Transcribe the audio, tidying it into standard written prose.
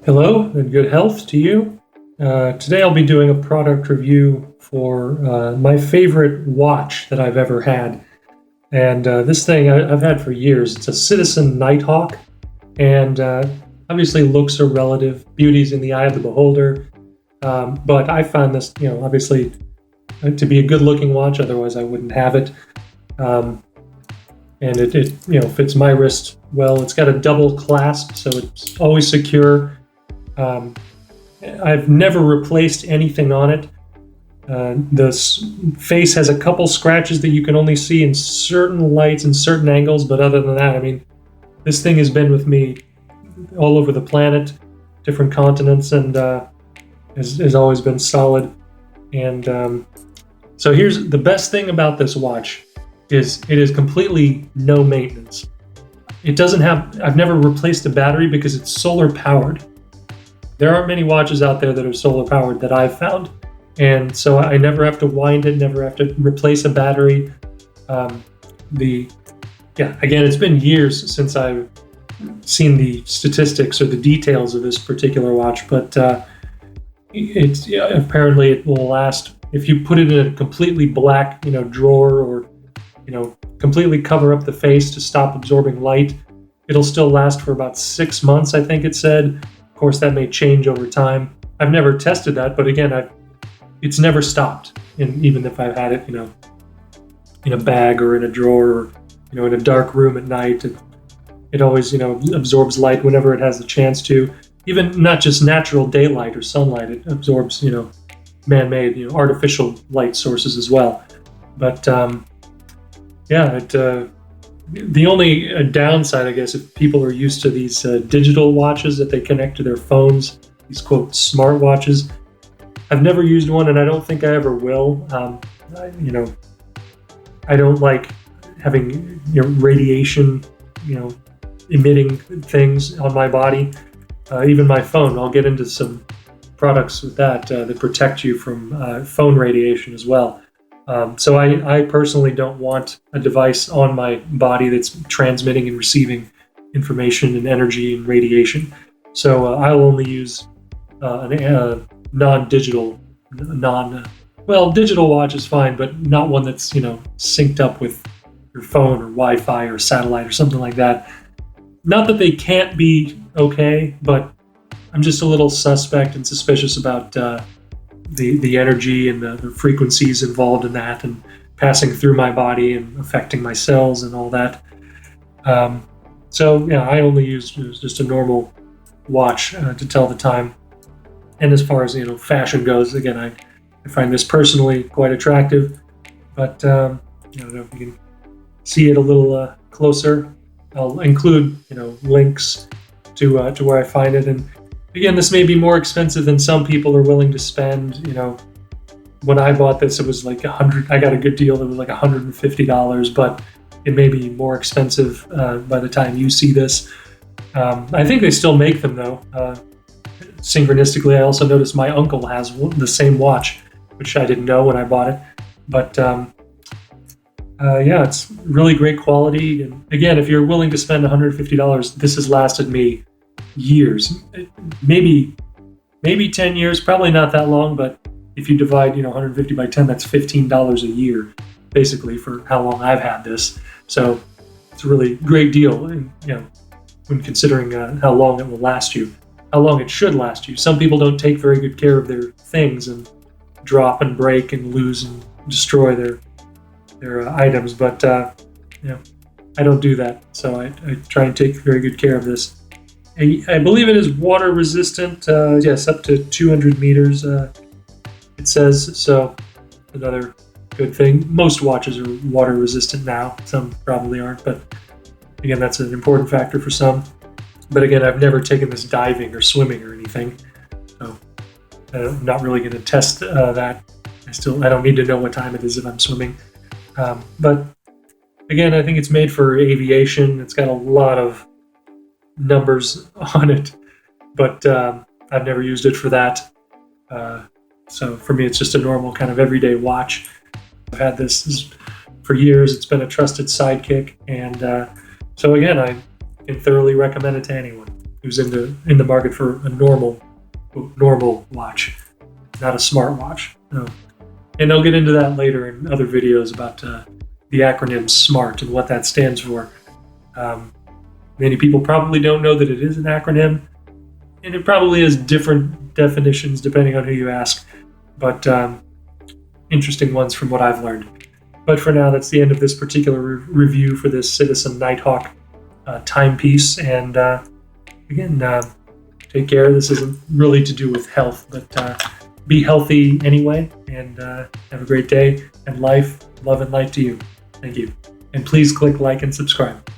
Hello and good health to you. Today I'll be doing a product review for my favorite watch that I've ever had. And this thing I've had for years. It's a Citizen Nighthawk. And obviously looks are relative. Beauty's in the eye of the beholder. But I found this, obviously to be a good looking watch. Otherwise I wouldn't have it. And it fits my wrist well. It's got a double clasp, so it's always secure. I've never replaced anything on it. The face has a couple scratches that you can only see in certain lights and certain angles, but other than that, I mean, this thing has been with me all over the planet, different continents, and has always been solid. And so here's the best thing about this watch is it is completely no maintenance. I've never replaced a battery because it's solar powered. There aren't many watches out there that are solar powered that I've found. And so I never have to wind it, never have to replace a battery. Again, it's been years since I've seen the statistics or the details of this particular watch, but apparently it will last if you put it in a completely black, drawer, or, completely cover up the face to stop absorbing light. It'll still last for about 6 months, I think it said. Of course, that may change over time. I've never tested that, but again, it's never stopped. And even if I've had it, in a bag or in a drawer, or in a dark room at night, it always, absorbs light whenever it has the chance to. Even not just natural daylight or sunlight, it absorbs, man-made, artificial light sources as well. But the only downside, I guess, if people are used to these digital watches that they connect to their phones, these quote smart watches. I've never used one, and I don't think I ever will. I don't like having radiation, emitting things on my body. Even my phone, I'll get into some products with that protect you from phone radiation as well. So I personally don't want a device on my body that's transmitting and receiving information and energy and radiation. So I'll only use a non-digital, digital watch is fine, but not one that's, synced up with your phone or Wi-Fi or satellite or something like that. Not that they can't be okay, but I'm just a little suspect and suspicious about the energy and the frequencies involved in that and passing through my body and affecting my cells and all that. I only use just a normal watch to tell the time. And as far as fashion goes, again, I find this personally quite attractive. But if you can see it a little closer, I'll include links to where I find it. And again, this may be more expensive than some people are willing to spend. When I bought this, it was like $100. I got a good deal. It was like $150, but it may be more expensive by the time you see this. I think they still make them though. Synchronistically, I also noticed my uncle has the same watch, which I didn't know when I bought it. But it's really great quality. And again, if you're willing to spend $150, this has lasted me years, maybe 10 years, probably not that long, but if you divide 150 by 10, that's $15 a year basically for how long I've had this. So it's a really great deal, and when considering how long it will last you, how long it should last you. Some people don't take very good care of their things and drop and break and lose and destroy their items, but I don't do that, so I try and take very good care of this. I believe it is water resistant. Yes, up to 200 meters, it says. So another good thing. Most watches are water resistant now. Some probably aren't, but again, that's an important factor for some. But again, I've never taken this diving or swimming or anything, so I'm not really going to test that. I don't need to know what time it is if I'm swimming. But again, I think it's made for aviation. It's got a lot of numbers on it, but I've never used it for that. So for me, it's just a normal kind of everyday watch. I've had this for years. It's been a trusted sidekick, and so again, I can thoroughly recommend it to anyone. who's in the market for a normal watch, not a smart watch. So, and I'll get into that later in other videos about the acronym SMART and what that stands for. Many people probably don't know that it is an acronym, and it probably has different definitions depending on who you ask, but interesting ones from what I've learned. But for now, that's the end of this particular review for this Citizen Nighthawk timepiece. And again, take care. This isn't really to do with health, but be healthy anyway, and have a great day and life, love and light to you. Thank you. And please click like and subscribe.